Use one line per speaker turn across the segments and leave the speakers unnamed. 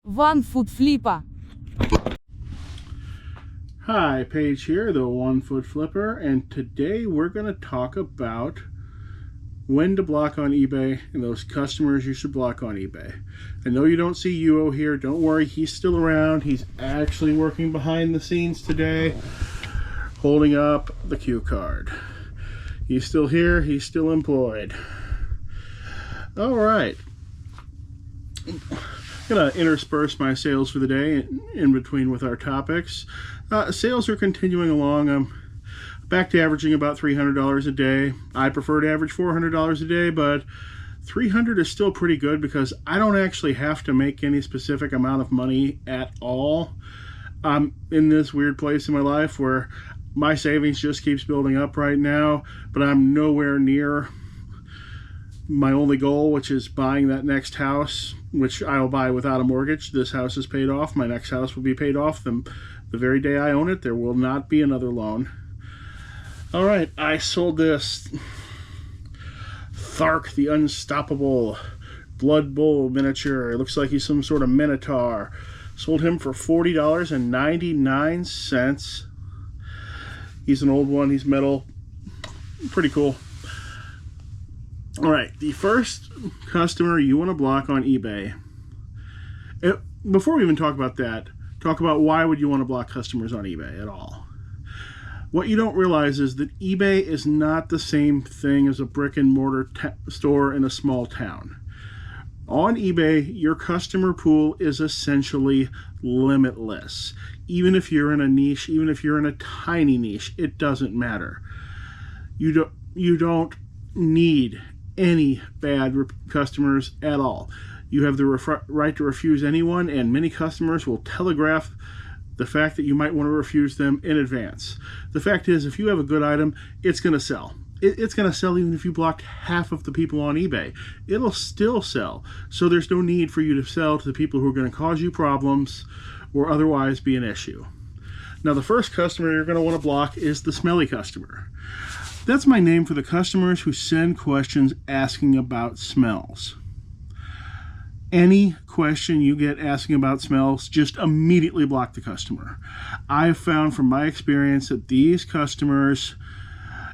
One-foot-flipper.
Hi, Paige here, the One-Foot Flipper, and today we're going to talk about when to block on eBay and those customers you should block on eBay. I know you don't see Yuo here. Don't worry, he's still around. He's actually working behind the scenes today, holding up the cue card. He's still here. He's still employed. All right. I'm going to intersperse my sales for the day in between with our topics. Sales are continuing along. I'm back to averaging about $300 a day. I prefer to average $400 a day, but $300 is still pretty good because I don't actually have to make any specific amount of money at all. I'm in this weird place in my life where my savings just keeps building up right now, but I'm nowhere near my only goal, which is buying that next house, which I will buy without a mortgage. This house is paid off. My next house will be paid off the very day I own it. There will not be another loan. All right, I sold this Thark the Unstoppable Blood Bowl miniature. It looks like he's some sort of minotaur. Sold him for $40.99. He's an old one. He's metal. Pretty cool. All right, the first customer you want to block on eBay. Before we even talk about that, talk about why would you want to block customers on eBay at all. What you don't realize is that eBay is not the same thing as a brick and mortar store in a small town. On eBay, your customer pool is essentially limitless. Even if you're in a niche, even if you're in a tiny niche, it doesn't matter. You don't need any bad customers at all. You have the right to refuse anyone, and many customers will telegraph the fact that you might want to refuse them in advance. The fact is, if you have a good item, it's going to sell. It's going to sell even if you blocked half of the people on eBay. It'll still sell. So there's no need for you to sell to the people who are going to cause you problems or otherwise be an issue. Now, the first customer you're going to want to block is the smelly customer. That's my name for the customers who send questions asking about smells. Any question you get asking about smells, just immediately block the customer. I've found from my experience that these customers,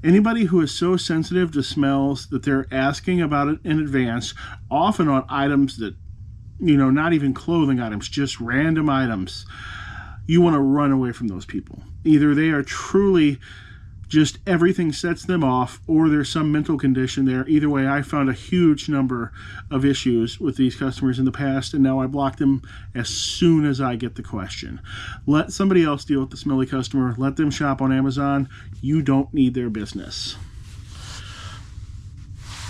anybody who is so sensitive to smells that they're asking about it in advance, often on items that, not even clothing items, just random items, you want to run away from those people. Either they are truly just everything sets them off, or there's some mental condition there. Either way, I found a huge number of issues with these customers in the past, and now I block them as soon as I get the question. Let somebody else deal with the smelly customer. Let them shop on Amazon. You don't need their business.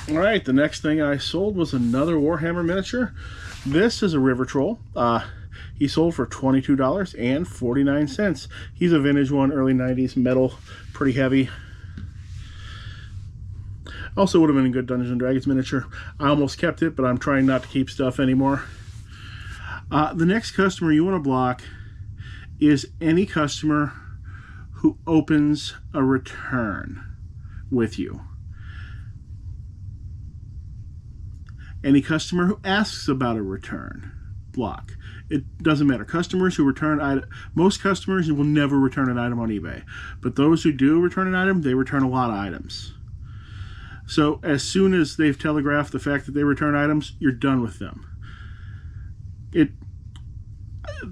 All right, the next thing I sold was another Warhammer miniature. This is a River Troll. He sold for $22.49. He's a vintage one, early 90s, metal, pretty heavy. Also would have been a good Dungeons & Dragons miniature. I almost kept it, but I'm trying not to keep stuff anymore. The next customer you want to block is any customer who opens a return with you. Any customer who asks about a return, block. It doesn't matter. Customers who return most customers will never return an item on eBay, but those who do return an item, they return a lot of items. So as soon as they've telegraphed the fact that they return items, you're done with them.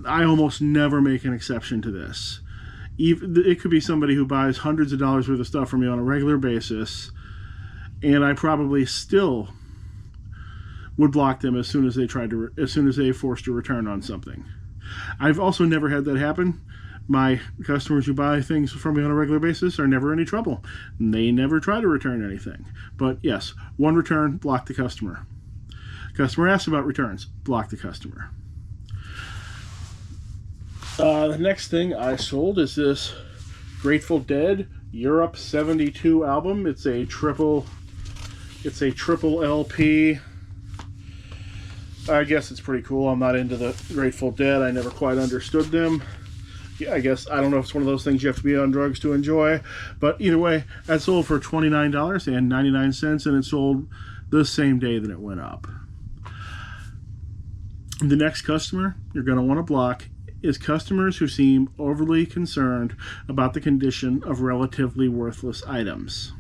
I almost never make an exception to this. It could be somebody who buys hundreds of dollars worth of stuff from me on a regular basis, and I probably still would block them as soon as they forced a return on something. I've also never had that happen. My customers who buy things from me on a regular basis are never in any trouble. They never try to return anything. But yes, one return, block the customer. Customer asks about returns, block the customer. The next thing I sold is this Grateful Dead Europe 72 album. It's a triple LP. I guess it's pretty cool. I'm not into the Grateful Dead. I never quite understood them. Yeah, I guess, I don't know if it's one of those things you have to be on drugs to enjoy. But either way, that sold for $29.99, and it sold the same day that it went up. The next customer you're going to want to block is customers who seem overly concerned about the condition of relatively worthless items.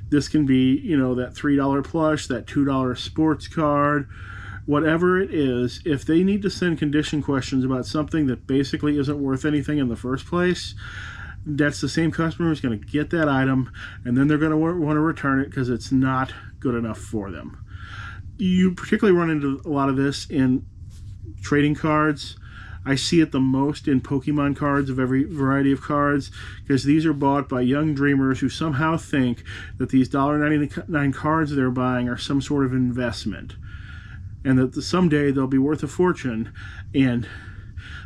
This can be, you know, that $3 plush, that $2 sports card, whatever it is. If they need to send condition questions about something that basically isn't worth anything in the first place, that's the same customer who's going to get that item, and then they're going to want to return it because it's not good enough for them. You particularly run into a lot of this in trading cards. I see it the most in Pokemon cards of every variety of cards, because these are bought by young dreamers who somehow think that these $1.99 cards they're buying are some sort of investment, and that someday they'll be worth a fortune. And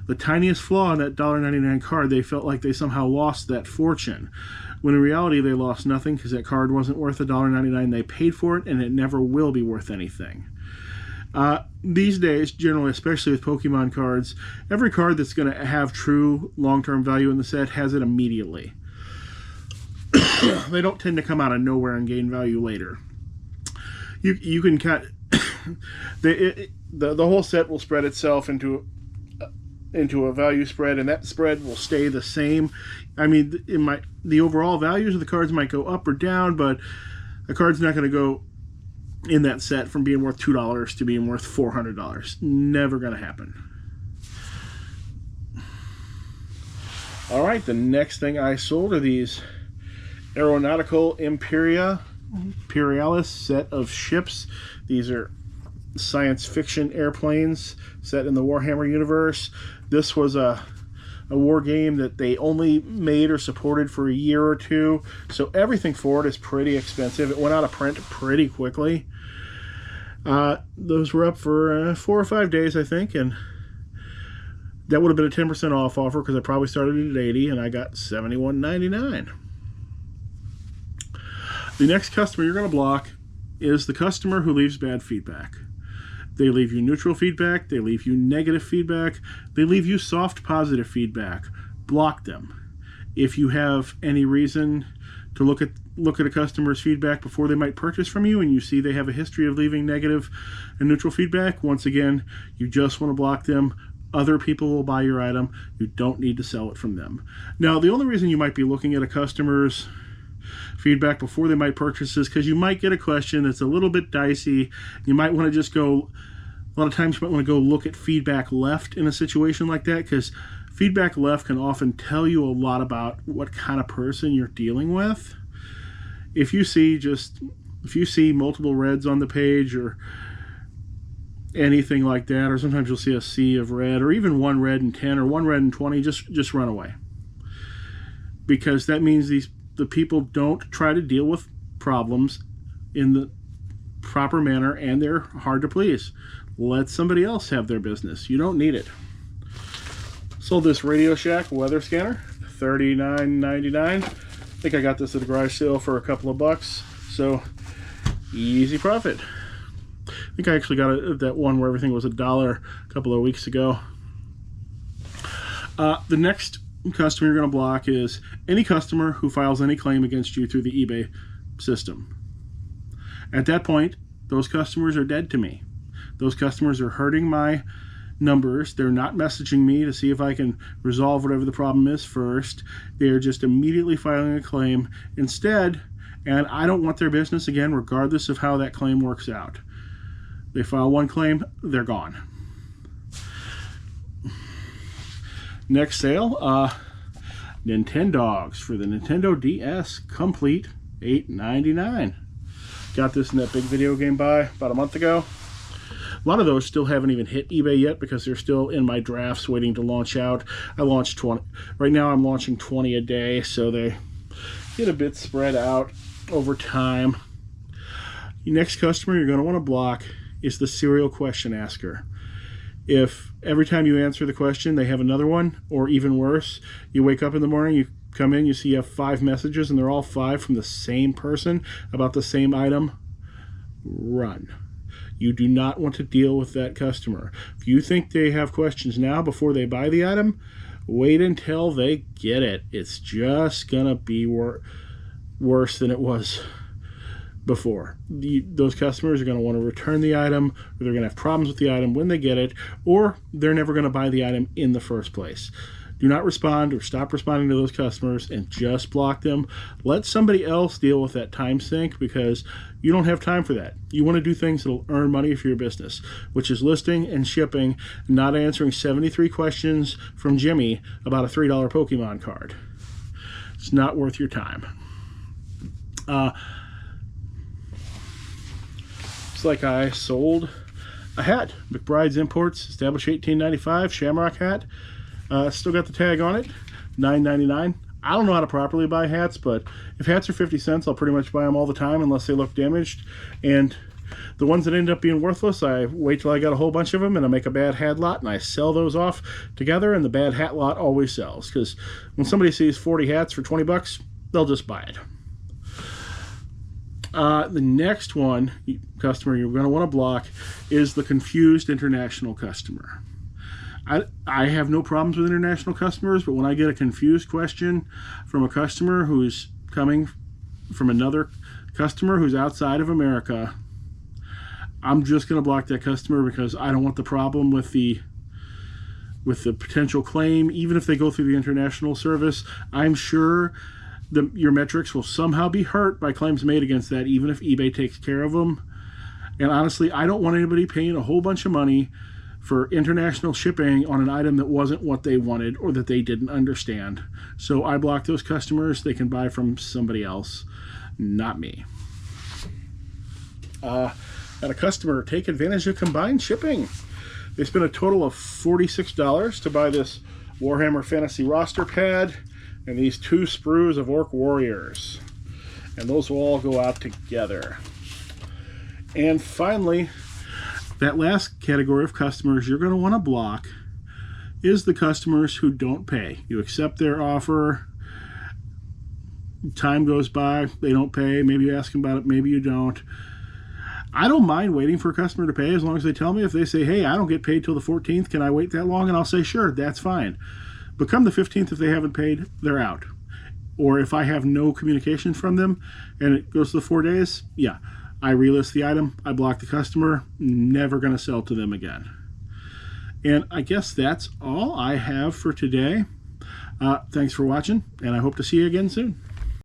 the tiniest flaw in that $1.99 card, they felt like they somehow lost that fortune, when in reality they lost nothing, because that card wasn't worth $1.99. They paid for it, and it never will be worth anything. These days, generally, especially with Pokemon cards, every card that's going to have true long-term value in the set has it immediately. They don't tend to come out of nowhere and gain value later. You can cut the whole set will spread itself into a value spread, and that spread will stay the same. I mean, the overall values of the cards might go up or down, but a card's not going to go in that set from being worth $2 to being worth $400. Never going to happen. All right, the next thing I sold are these Aeronautical Imperialis set of ships. These are science fiction airplanes set in the Warhammer universe. This was a war game that they only made or supported for a year or two, so everything for it is pretty expensive. It went out of print pretty quickly. Those were up for 4 or 5 days, I think, and that would have been a 10% off offer, because I probably started it at $80 and I got $71.99. The next customer you're going to block is the customer who leaves bad feedback. They leave you neutral feedback, they leave you negative feedback, they leave you soft positive feedback. Block them. If you have any reason to look at a customer's feedback before they might purchase from you, and you see they have a history of leaving negative and neutral feedback, once again, you just want to block them. Other people will buy your item. You don't need to sell it from them. Now, the only reason you might be looking at a customer's feedback before they might purchase is because you might get a question that's a little bit dicey. You might want to just go, a lot of times you might want to go look at feedback left in a situation like that, because feedback left can often tell you a lot about what kind of person you're dealing with. If you see multiple reds on the page or anything like that, or sometimes you'll see a sea of red, or even one red and 10 or one red and 20, just run away, because that means the people don't try to deal with problems in the proper manner, and they're hard to please. Let somebody else have their business. You don't need it. Sold this Radio Shack weather scanner, $39.99. I think I got this at a garage sale for a couple of bucks, so easy profit. I think I actually got it at that one where everything was $1 a couple of weeks ago. The next customer you're going to block is any customer who files any claim against you through the eBay system. At that point, those customers are dead to me. Those customers are hurting my numbers. They're not messaging me to see if I can resolve whatever the problem is first. They're just immediately filing a claim instead, and I don't want their business again, regardless of how that claim works out. They file one claim, they're gone. Next sale, Nintendogs for the Nintendo DS Complete, $8.99. Got this in that big video game buy about a month ago. A lot of those still haven't even hit eBay yet because they're still in my drafts waiting to launch out. I launched 20. Right now I'm launching 20 a day, so they get a bit spread out over time. The next customer you're going to want to block is the serial question asker. If every time you answer the question they have another one, or even worse, you wake up in the morning, you come in, you see you have 5 messages and they're all 5 from the same person about the same item, run. You do not want to deal with that customer. If you think they have questions now before they buy the item, wait until they get it. It's just gonna be worse than it was before. Those customers are going to want to return the item, or they're going to have problems with the item when they get it, or they're never going to buy the item in the first place. Do not respond or stop responding to those customers and just block them. Let somebody else deal with that time sink, because you don't have time for that. You want to do things that will earn money for your business, which is listing and shipping, not answering 73 questions from Jimmy about a $3 Pokemon card. It's not worth your time. It's like I sold a hat. McBride's Imports, established 1895, Shamrock hat. Still got the tag on it, $9.99. I don't know how to properly buy hats, but if hats are 50 cents, I'll pretty much buy them all the time unless they look damaged. And the ones that end up being worthless, I wait till I got a whole bunch of them and I make a bad hat lot and I sell those off together, and the bad hat lot always sells, because when somebody sees 40 hats for 20 bucks, they'll just buy it. The next one, customer you're going to want to block, is the confused international customer. I have no problems with international customers, but when I get a confused question from a customer who's coming from another customer who's outside of America, I'm just going to block that customer, because I don't want the problem with the potential claim. Even if they go through the international service, I'm sure your metrics will somehow be hurt by claims made against that, even if eBay takes care of them. And honestly, I don't want anybody paying a whole bunch of money for international shipping on an item that wasn't what they wanted or that they didn't understand. So I block those customers. They can buy from somebody else, not me. Had a customer take advantage of combined shipping. They spent a total of $46 to buy this Warhammer Fantasy roster pad and these 2 sprues of Orc Warriors. And those will all go out together. And finally, that last category of customers you're going to want to block is the customers who don't pay. You accept their offer, time goes by, they don't pay, maybe you ask them about it, maybe you don't. I don't mind waiting for a customer to pay as long as they tell me. If they say, hey, I don't get paid till the 14th, can I wait that long? And I'll say, sure, that's fine. But come the 15th, if they haven't paid, they're out. Or if I have no communication from them and it goes to the 4 days, yeah, I relist the item, I block the customer, never going to sell to them again. And I guess that's all I have for today. Thanks for watching, and I hope to see you again soon.